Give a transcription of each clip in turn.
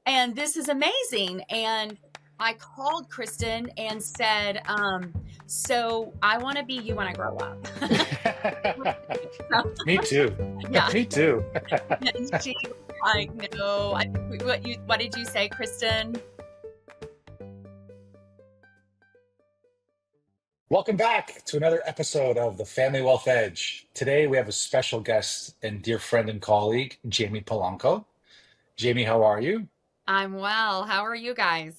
and this is amazing. And I called Kristen and said, so I want to be you when I grow up. Me too. Yeah. Me too. And she was like, no, what did you say, Kristen? Welcome back to another episode of the Family Wealth Edge. Today we have a special guest and dear friend and colleague, Jamie Polanco. Jamie, how are you? I'm well. How are you guys?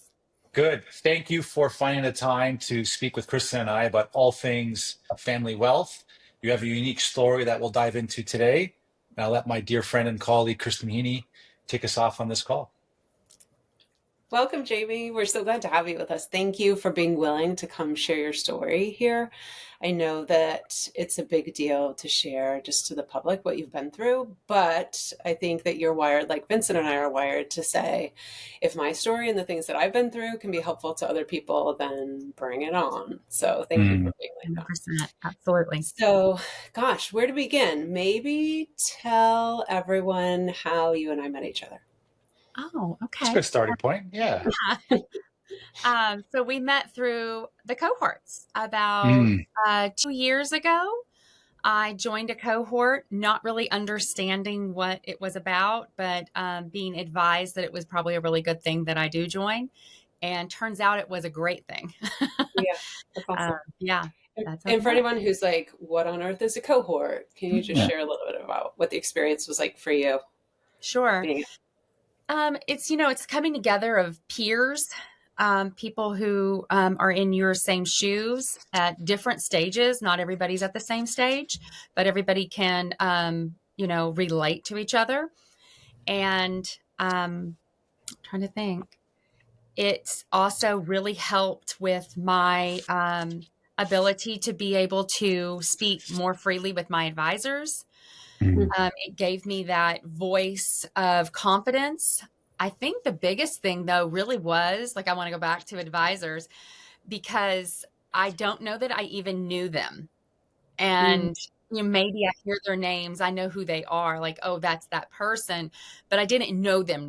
Good. Thank you for finding the time to speak with Kristen and I about all things family wealth. You have a unique story that we'll dive into today. And I'll let my dear friend and colleague, Kristen Heaney, take us off on this call. Welcome, Jamie. We're so glad to have you with us. Thank you for being willing to come share your story here. I know that it's a big deal to share just to the public what you've been through, but I think that you're wired, like Vincent and I are wired, to say, if my story and the things that I've been through can be helpful to other people, then bring it on. So thank you Mm. for being like that. 100%. Absolutely. So, gosh, where to begin? Maybe tell everyone how you and I met each other. Oh, That's a okay. good starting point. Yeah. So we met through the cohorts about Mm. 2 years ago. I joined a cohort, not really understanding what it was about, but being advised that it was probably a really good thing that I do join. And turns out it was a great thing. Yeah, that's awesome. Yeah, that's how we And for met. anyone who's like, what on earth is a cohort? Can you just Yeah. share a little bit about what the experience was like for you Sure. being It's coming together of peers, people who are in your same shoes at different stages. Not everybody's at the same stage, but everybody can, relate to each other. And trying to think, it's also really helped with my ability to be able to speak more freely with my advisors. Mm. It gave me that voice of confidence. I think the biggest thing, though, really was like, I want to go back to advisors because I don't know that I even knew them. Mm, And maybe I hear their names, I know who they are, like, oh, that's that person, but I didn't know them.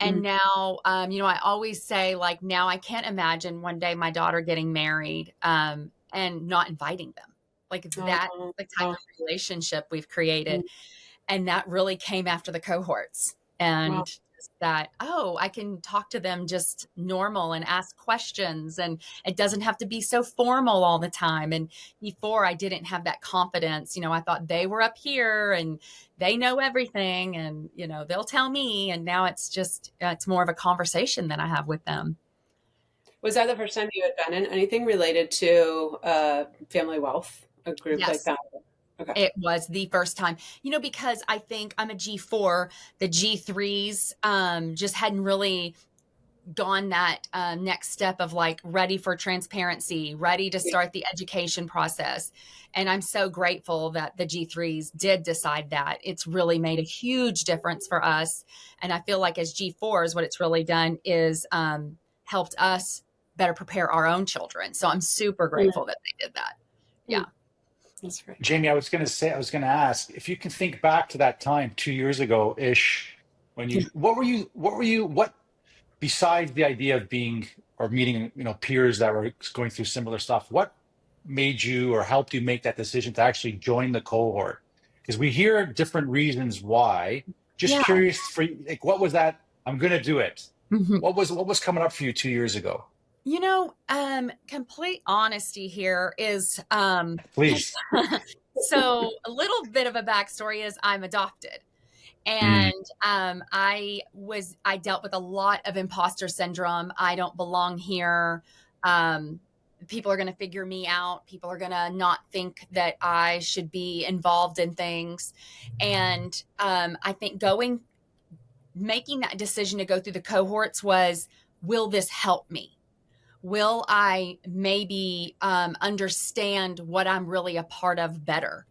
And mm, now, I always say, like, now I can't imagine one day my daughter getting married and not inviting them. Like, that's oh, the type oh, of relationship we've created. mm, And that really came after the cohorts. wow. And that, oh, I can talk to them just normal and ask questions. And it doesn't have to be so formal all the time. And before I didn't have that confidence, I thought they were up here and they know everything and, they'll tell me. And now it's just, it's more of a conversation that I have with them. Was that the first time you had been in anything related to family wealth, a group like Yes. that? Okay. It was the first time, because I think I'm a G4, the G3s just hadn't really gone that next step of like ready for transparency, ready to Yeah. start the education process. And I'm so grateful that the G3s did decide that. It's really made a huge difference for us. And I feel like as G4s, what it's really done is helped us better prepare our own children. So I'm super Mm, grateful that they did that. Yeah. mm, that's great. Jamie, I was going to ask if you can think back to that time 2 years ago ish when what besides the idea of being or meeting, peers that were going through similar stuff, what made you or helped you make that decision to actually join the cohort? Because we hear different reasons why. Just Yeah. curious for like, what was that? I'm going to do it. Mhm. What was coming up for you 2 years ago? Complete honesty here is Please. so a little bit of a backstory is I'm adopted. Mm. And I dealt with a lot of imposter syndrome. I don't belong here. Um, People are going to figure me out. People are going to not think that I should be involved in things. And I think making that decision to go through the cohorts was, will this help me? Will I maybe understand what I'm really a part of better?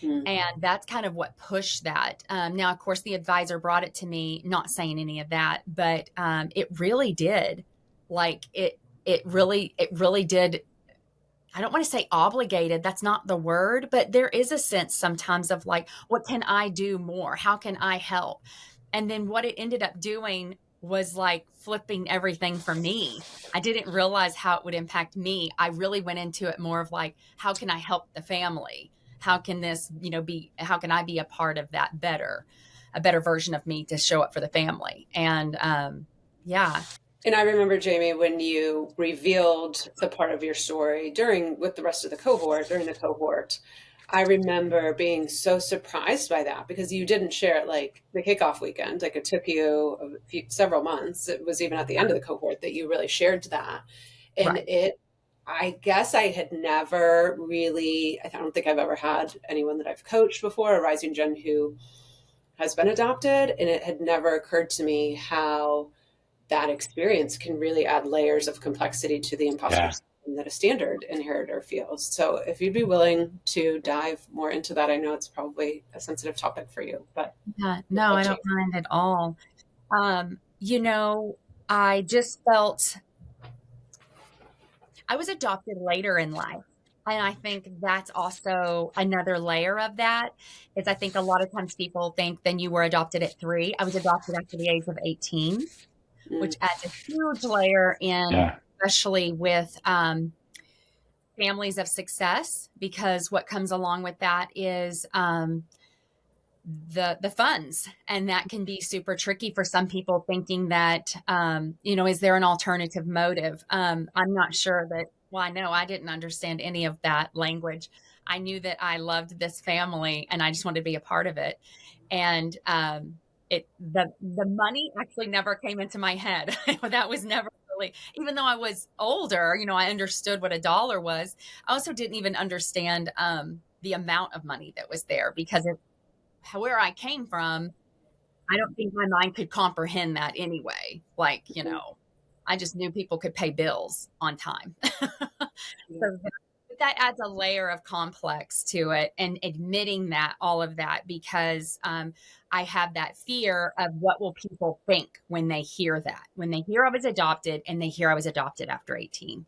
Mm, And that's kind of what pushed that. Now, of course, the advisor brought it to me, not saying any of that, but it really did. Like it really did. I don't want to say obligated. That's not the word, but there is a sense sometimes of like, what can I do more? How can I help? And then what it ended up doing was like flipping everything for me. I didn't realize how it would impact me. I really went into it more of like, how can I help the family? How can this, how can I be a part of that a better version of me to show up for the family? And yeah. And I remember, Jamie, when you revealed the part of your story with the rest of the cohort, during the cohort, I remember being so surprised by that because you didn't share it like the kickoff weekend. Like it took you several months. It was even at the end of the cohort that you really shared that. And Right. I guess I had never really, I don't think I've ever had anyone that I've coached before, a rising gen who has been adopted. And it had never occurred to me how that experience can really add layers of complexity to the imposter Yeah. syndrome that a standard inheritor feels. So if you'd be willing to dive more into that, I know it's probably a sensitive topic for you, but Yeah, no, I don't mind at all. You know, I just felt I was adopted later in life. And I think that's also another layer of that is I think a lot of times people think then you were adopted at 3. I was adopted after the age of 18, which Mm, adds a huge layer in, Yeah. especially with families of success, because what comes along with that is the funds, and that can be super tricky for some people thinking that is there an alternative motive. I'm not sure that, well, I know I didn't understand any of that language. I knew that I loved this family and I just wanted to be a part of it. And the money actually never came into my head. That was never really, even though I was older, I understood what a dollar was. I also didn't even understand the amount of money that was there, because where I came from, I don't think my mind could comprehend that anyway. Like, mm, I just knew people could pay bills on time. yeah. So that adds a layer of complex to it, and admitting that, all of that, because I have that fear of what will people think when they hear that, when they hear I was adopted and they hear I was adopted after 18.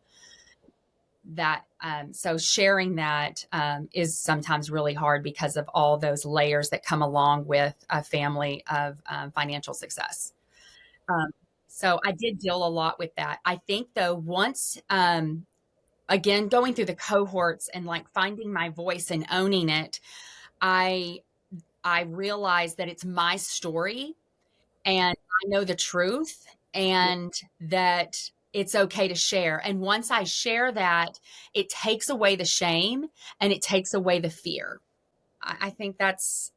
That so sharing that is sometimes really hard because of all those layers that come along with a family of financial success. Um, so I did deal a lot with that. I think though, once again going through the cohorts and like finding my voice and owning it, I I realized that it's my story and I know the truth, and that it's okay to share. And once I share that, it takes away the shame and it takes away the fear. I think that's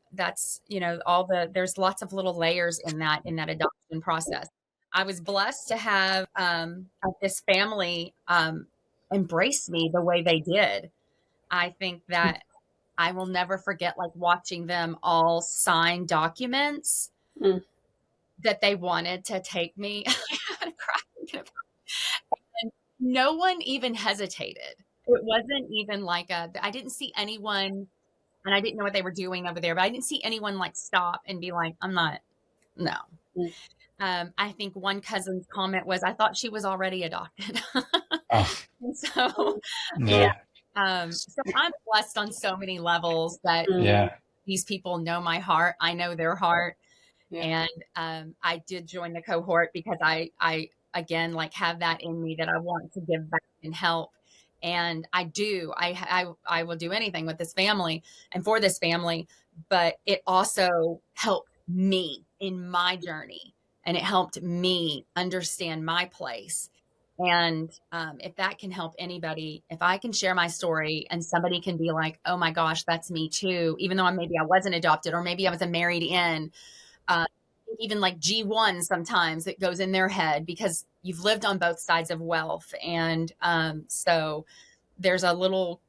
all there's lots of little layers in that adoption process. I was blessed to have this family embrace me the way they did. I think that I will never forget like watching them all sign documents Mm, that they wanted to take me. And no one even hesitated. It wasn't even like I didn't see anyone, and I didn't know what they were doing over there, but I didn't see anyone like stop and be like, I'm not, no. mm, I think one cousin's comment was, I thought she was already adopted. Oh, And so, yeah. yeah. So I'm blessed on so many levels that mm, Yeah. these people know my heart. I know their heart. yeah. And I did join the cohort because I again like have that in me that I want to give back and help, and I do. I will do anything with this family and for this family, but it also helped me in my journey, and it helped me understand my place. And if that can help anybody, if I can share my story and somebody can be like, oh my gosh, that's me too, even though maybe I wasn't adopted or maybe I was a married in, uh, even like G1 sometimes it goes in their head because you've lived on both sides of wealth. And so there's a little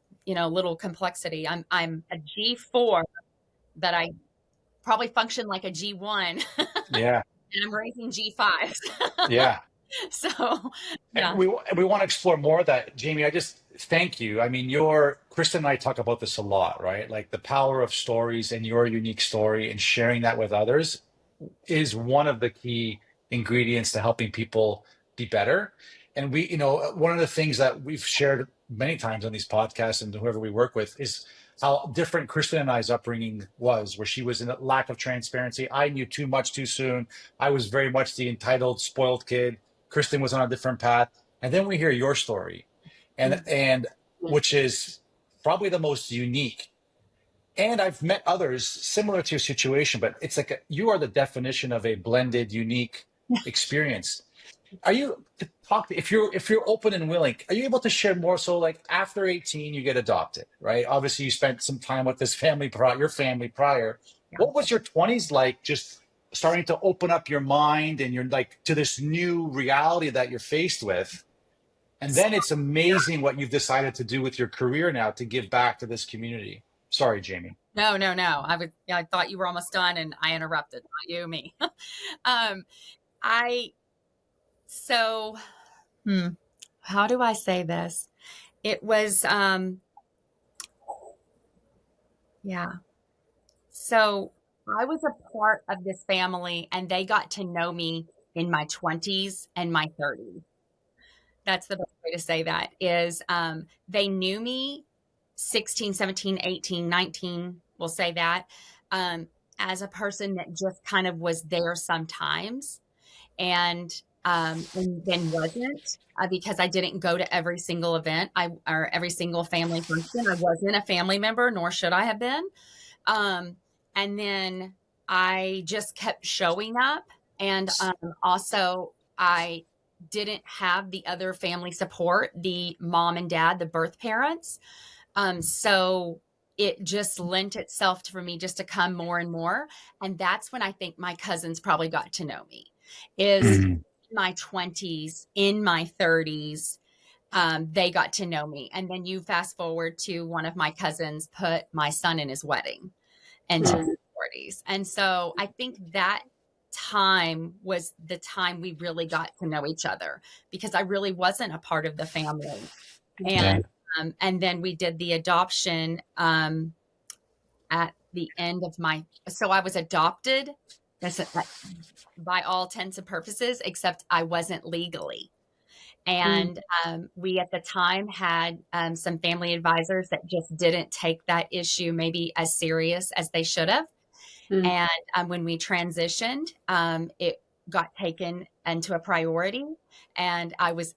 complexity. I'm a G4, that I probably function like a G1 and Yeah. I'm raising G5s. Yeah. So And yeah. we want to explore more of that, Jamie. I just thank you. I mean, your Kristen and I talk about this a lot, right? Like the power of stories and your unique story and sharing that with others is one of the key ingredients to helping people be better. And one of the things that we've shared many times on these podcasts and whoever we work with is how different Kristen and I's upbringing was, where she was in a lack of transparency. I knew too much too soon. I was very much the entitled, spoiled kid. Kristen was on a different path. And then we hear your story, and which is probably the most unique. And I've met others similar to your situation, but it's like you are the definition of a blended, unique experience. Are you talk if you're open and willing, are you able to share more? So like after 18 you get adopted, right? Obviously you spent some time with this family your family prior. Yeah. What was your 20s like, just starting to open up your mind and you're like to this new reality that you're faced with? And then it's amazing what you've decided to do with your career now to give back to this community. Sorry, Jamie. No. I thought you were almost done and I interrupted. Not you, me. um, I, so, how do I say this? It was, yeah. So I was a part of this family and they got to know me in my 20s and my 30s. That's the best way to say that is, they knew me 16, 17, 18, 19, we'll say that, as a person that just kind of was there sometimes and then wasn't, because I didn't go to every single event or every single family function. I wasn't a family member, nor should I have been. And then I just kept showing up. And also, I didn't have the other family support, the mom and dad, the birth parents. So it just lent itself for me just to come more and more. And that's when I think my cousins probably got to know me, is in my 20s, in my 30s. They got to know me. And then you fast forward to one of my cousins put my son in his wedding into his 40s. And so I think that time was the time we really got to know each other, because I really wasn't a part of the family. And then we did the adoption at the end of so I was adopted by all intents and purposes, except I wasn't legally. And we at the time had some family advisors that just didn't take that issue maybe as serious as they should have. And when we transitioned, it got taken into a priority, and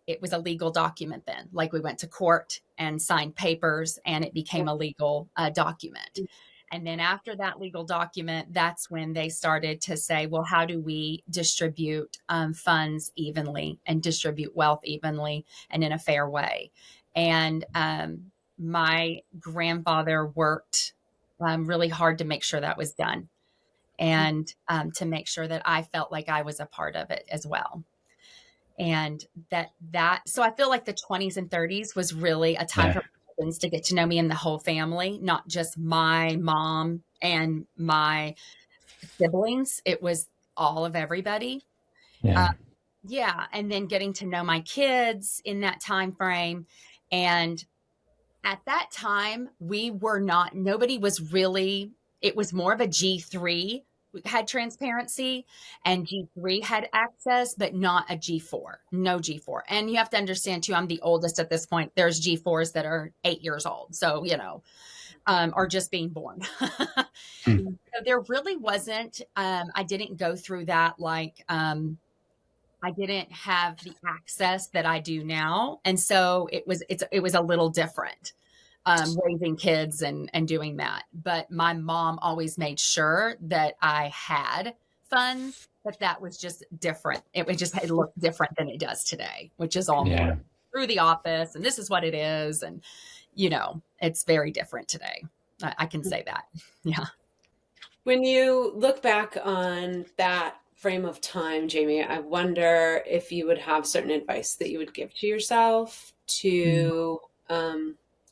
it was a legal document then. Like we went to court and signed papers, and it became a legal document. And then after that legal document, that's when they started to say, well, how do we distribute funds evenly and distribute wealth evenly and in a fair way? And my grandfather worked really hard to make sure that was done, and to make sure that I felt like I was a part of it as well. And so I feel like the 20s and 30s was really a time for cousins to get to know me and the whole family, not just my mom and my siblings. It was all of everybody. Yeah. And then getting to know my kids in that time frame. And at that time, nobody was really, it was more of a G3 had transparency, and G3 had access, but not a G4, no G4. And you have to understand too, I'm the oldest at this point. There's G4s that are 8 years old. So, are just being born. So there really wasn't, I didn't go through that. I didn't have the access that I do now. And so it was a little different. Raising kids and doing that. But my mom always made sure that I had funds, but that was just different. It looked different than it does today, which is all more through the office. And this is what it is. And, it's very different today. I can say that. Yeah. When you look back on that frame of time, Jamie, I wonder if you would have certain advice that you would give to yourself to,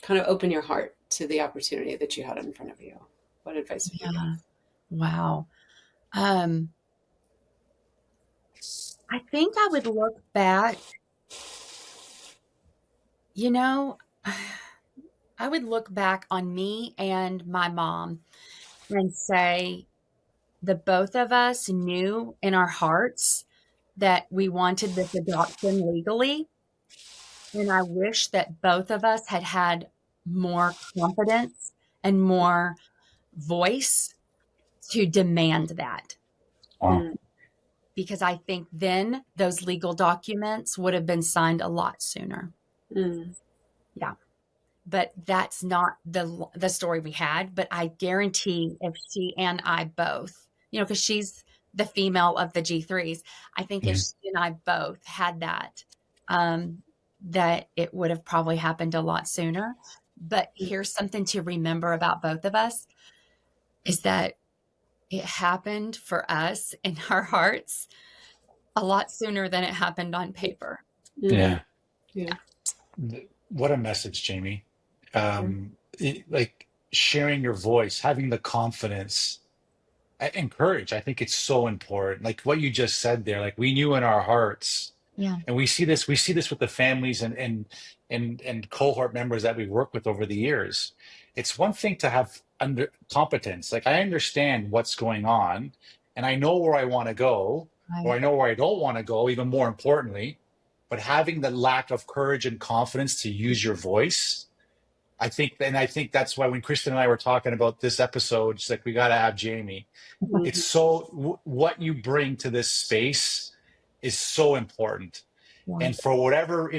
kind of open your heart to the opportunity that you had in front of you. What advice would you give? Wow. I think I would look back, I would look back on me and my mom and say the both of us knew in our hearts that we wanted this adoption legally. And I wish that both of us had more confidence and more voice to demand that. Wow. Because I think then those legal documents would have been signed a lot sooner. Yeah. But that's not the story we had. But I guarantee if she and I both, because she's the female of the G3s, I think if she and I both had that, that it would have probably happened a lot sooner. But here's something to remember about both of us is that it happened for us in our hearts a lot sooner than it happened on paper. Yeah. Yeah. What a message, Jamie. Like sharing your voice, having the confidence and courage. I think it's so important. Like what you just said there, like we knew in our hearts, Yeah. and we see this with the families and cohort members that we work with over the years. It's one thing to have under competence. Like I understand what's going on and I know where I want to go, or I know where I don't want to go, even more importantly. But having the lack of courage and confidence to use your voice, I think that's why when Kristen and I were talking about this episode, she's like, we got to have Jamie. It's so what you bring to this space is so important. Yeah. And for whatever,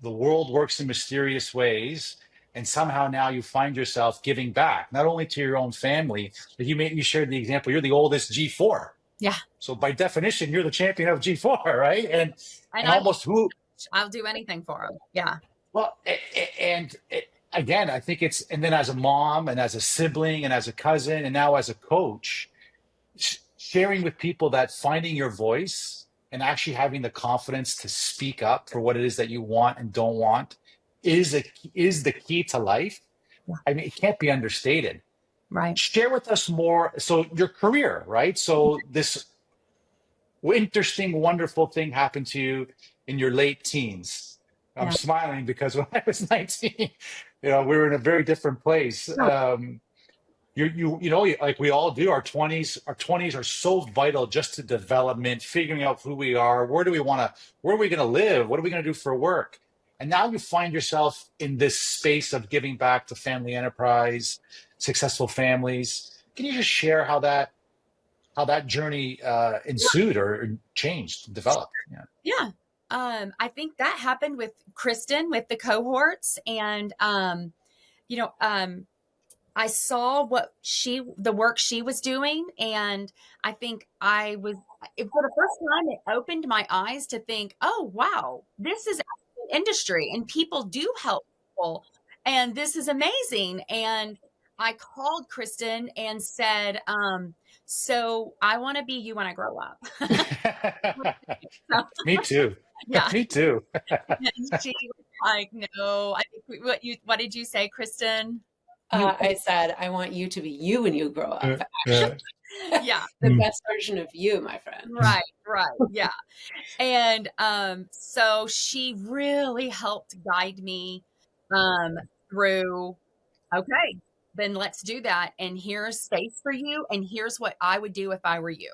the world works in mysterious ways. And somehow now you find yourself giving back, not only to your own family, but you shared the example, you're the oldest G4. Yeah. So by definition, you're the champion of G4, right? And almost I'll do anything for them. Yeah. Well, again, I think and then as a mom and as a sibling and as a cousin and now as a coach, sharing with people that finding your voice and actually having the confidence to speak up for what it is that you want and don't want is the key to life. Yeah. I mean, it can't be understated. Right. Share with us more. So your career, right? So this interesting, wonderful thing happened to you in your late teens. I'm smiling because when I was 19, we were in a very different place. Like we all do, our 20s are so vital just to development, figuring out who we are, where are we going to live? What are we going to do for work? And now you find yourself in this space of giving back to family enterprise, successful families. Can you just share how that journey ensued or changed, developed? Yeah. I think that happened with Kristen with the cohorts, and I saw the work she was doing, and I think for the first time it opened my eyes to think, oh wow, this is an industry and people do help people, and this is amazing. And I called Kristen and said, so I want to be you when I grow up. Me too. Yeah. Me too. And she was like, no, I think what did you say, Kristen? I said, I want you to be you when you grow up. Yeah. The best version of you, my friend. Right. Yeah. And so she really helped guide me through, okay, then let's do that. And here's space for you. And here's what I would do if I were you.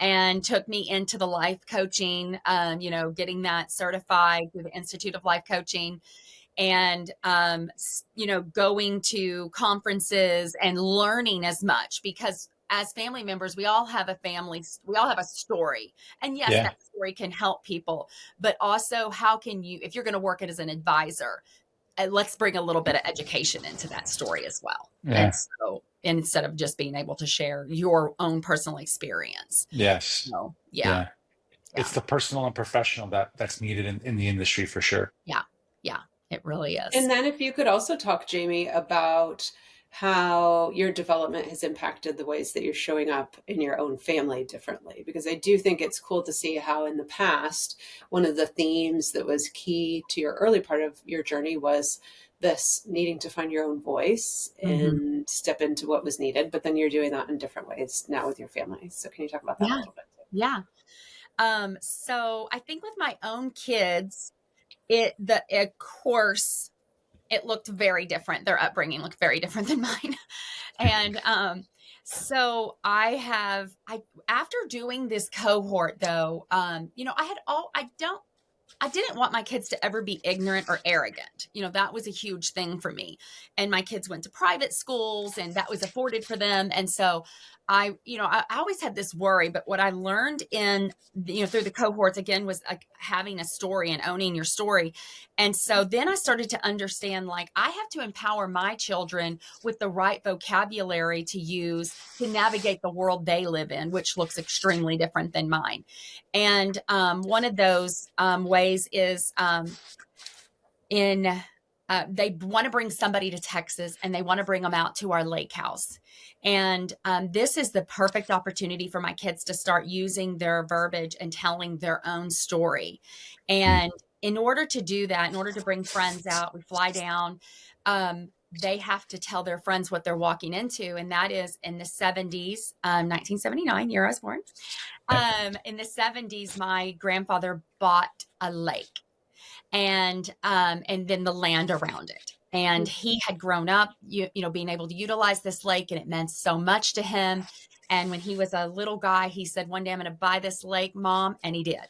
And took me into the life coaching, getting that certified through the Institute of Life Coaching, and going to conferences and learning as much, because as family members, we all have a story, and yes, that story can help people, but also how can you, if you're going to work it as an advisor, let's bring a little bit of education into that story as well. And so instead of just being able to share your own personal experience. Yes. So, It's the personal and professional that's needed in the industry for sure. Yeah. It really is. And then if you could also talk, Jamie, about how your development has impacted the ways that you're showing up in your own family differently, because I do think it's cool to see how in the past, one of the themes that was key to your early part of your journey was this needing to find your own voice and step into what was needed. But then you're doing that in different ways now with your family. So can you talk about that a little bit? Yeah. So I think with my own kids, of course, it looked very different. Their upbringing looked very different than mine. And so after doing this cohort though, I didn't want my kids to ever be ignorant or arrogant. That was a huge thing for me. And my kids went to private schools and that was afforded for them. And so I always had this worry, but what I learned through the cohorts again was like having a story and owning your story. And so then I started to understand, like, I have to empower my children with the right vocabulary to use to navigate the world they live in, which looks extremely different than mine. And one of those ways is they want to bring somebody to Texas and they want to bring them out to our lake house. And this is the perfect opportunity for my kids to start using their verbiage and telling their own story. And in order to do that, in order to bring friends out, we fly down. They have to tell their friends what they're walking into. And that is in the 70s, 1979, year I was born. In the 70s, my grandfather bought a lake and then the land around it. And he had grown up, being able to utilize this lake, and it meant so much to him. And when he was a little guy, he said, one day I'm going to buy this lake, Mom. And he did.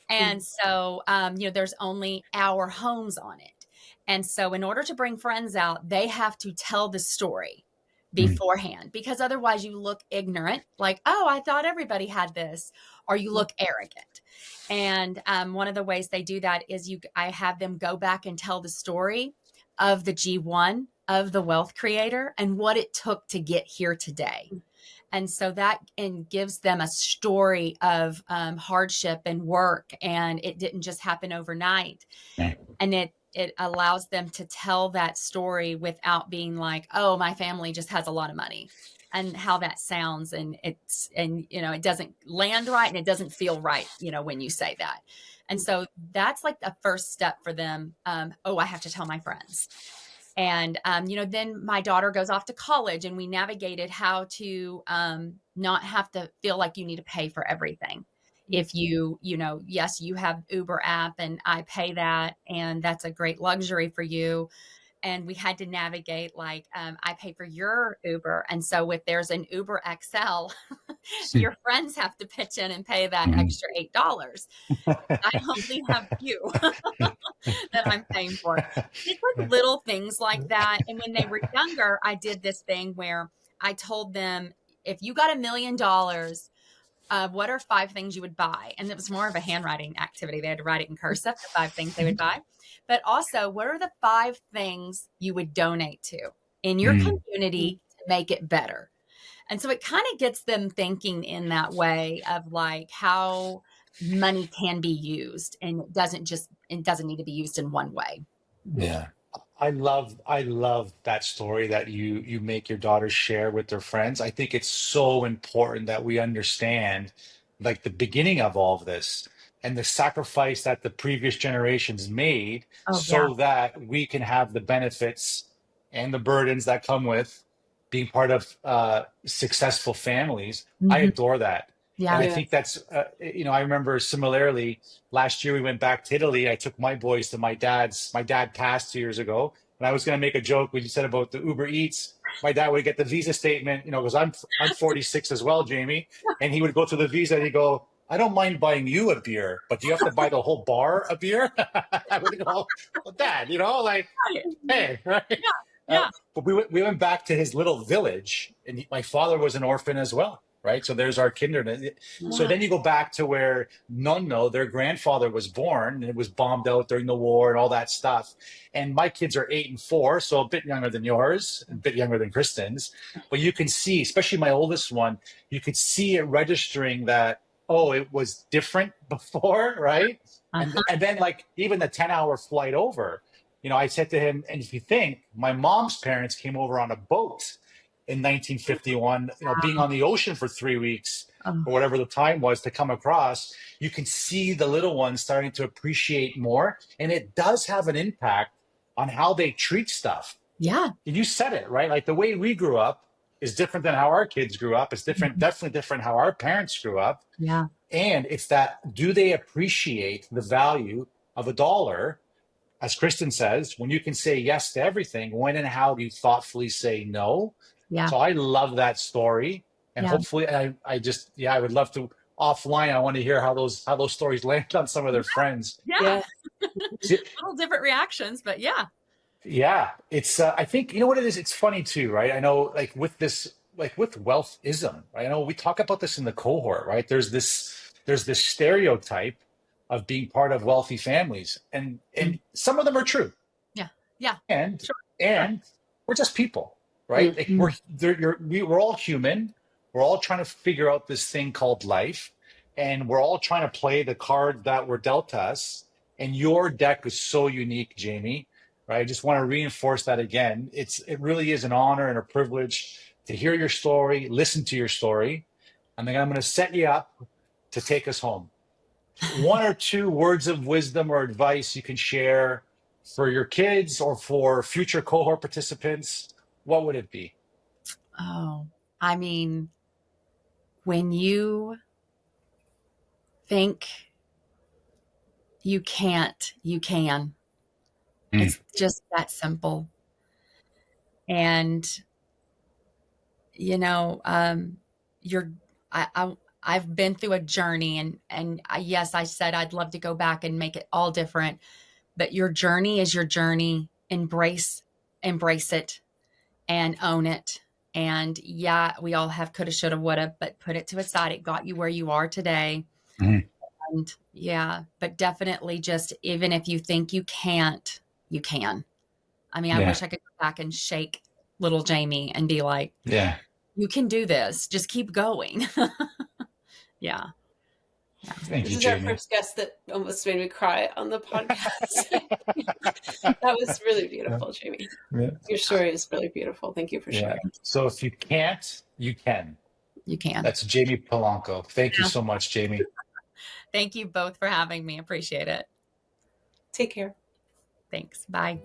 And so, there's only our homes on it. And so in order to bring friends out, they have to tell the story beforehand, because otherwise you look ignorant, like, oh, I thought everybody had this, or you look arrogant. And one of the ways they do that is I have them go back and tell the story of the G1, of the wealth creator, and what it took to get here today. And so that gives them a story of hardship and work, and it didn't just happen overnight. And it allows them to tell that story without being like, oh, my family just has a lot of money, and how that sounds. And it doesn't land right, and it doesn't feel right, when you say that. And so that's like the first step for them. I have to tell my friends. And, then my daughter goes off to college, and we navigated how to not have to feel like you need to pay for everything. If yes, you have Uber app and I pay that, and that's a great luxury for you. And we had to navigate like, I pay for your Uber. And so if there's an Uber XL, your friends have to pitch in and pay that extra $8. I only have you that I'm paying for. It's like little things like that. And when they were younger, I did this thing where I told them, if you got $1 million, what are 5 things you would buy? And it was more of a handwriting activity. They had to write it in cursive, the 5 things they would buy. But also, what are the 5 things you would donate to in your community to make it better? And so it kind of gets them thinking in that way of like how money can be used, and it doesn't need to be used in one way. Yeah. I love that story that you make your daughters share with their friends. I think it's so important that we understand like the beginning of all of this and the sacrifice that the previous generations made so that we can have the benefits and the burdens that come with being part of successful families. I adore that. Yeah. And I think that's, I remember similarly, last year we went back to Italy. I took my boys to my dad passed 2 years ago. And I was going to make a joke when you said about the Uber Eats. My dad would get the Visa statement, because I'm 46 as well, Jamie. And he would go to the Visa and he'd go, I don't mind buying you a beer, but do you have to buy the whole bar a beer? I would go, well, Dad, like, hey, right? Yeah. But we went back to his little village, and my father was an orphan as well. Right. So there's our kindergarten. So then you go back to where Nonno, their grandfather, was born, and it was bombed out during the war and all that stuff. And my kids are 8 and 4, so a bit younger than yours, a bit younger than Kristen's. But you can see, especially my oldest one, you could see it registering that, oh, it was different before. Right. And then like even the 10-hour flight over, I said to him, and if you think my mom's parents came over on a boat in 1951, being on the ocean for 3 weeks or whatever the time was to come across, you can see the little ones starting to appreciate more. And it does have an impact on how they treat stuff. Yeah. And you said it, right? Like the way we grew up is different than how our kids grew up. It's different, definitely different how our parents grew up. Yeah. And it's that, do they appreciate the value of a dollar? As Kristen says, when you can say yes to everything, when and how do you thoughtfully say no? Yeah. So I love that story. And hopefully I would love to offline, I want to hear how those stories land on some of their friends. Yeah. See, Little different reactions, but yeah. yeah, it's I think you know what it is. It's funny too, right? I know, like with this, like with wealthism, right? I know we talk about this in the cohort, right? There's this stereotype of being part of wealthy families, and some of them are true, Yeah. Yeah. and Sure. and we're just people, right? Like we're all human. We're all trying to figure out this thing called life, and we're all trying to play the card that were dealt to us. And your deck is so unique, Jamie. Right? I just want to reinforce that again. It really is an honor and a privilege to hear your story, listen to your story, and then I'm going to set you up to take us home. One or two words of wisdom or advice you can share for your kids or for future cohort participants. What would it be? Oh, I mean, when you think you can't, you can. Mm. It's just that simple. And you know, you're I've been through a journey, and yes, I said I'd love to go back and make it all different, but your journey is your journey. Embrace it and own it. And yeah, we all have coulda, shoulda, woulda, but put it to a side. It got you where you are today. Mhm. And yeah, but definitely just even if you think you can't, you can. I mean, I Yeah, wish I could go back and shake little Jamie and be like, yeah. you can do this. Just keep going. Yeah. Yeah. Thank This you, is our Jamie. first guest that almost made me cry on the podcast. That was really Yeah, beautiful, Jamie. yeah, Your story is really beautiful. Thank you for yeah. sharing. So if you can't, you can. You can. That's Jamie Polanco. Thank you Yeah. so much, Jamie. Thank you both for having me. Appreciate it. Take care. Thanks. Bye.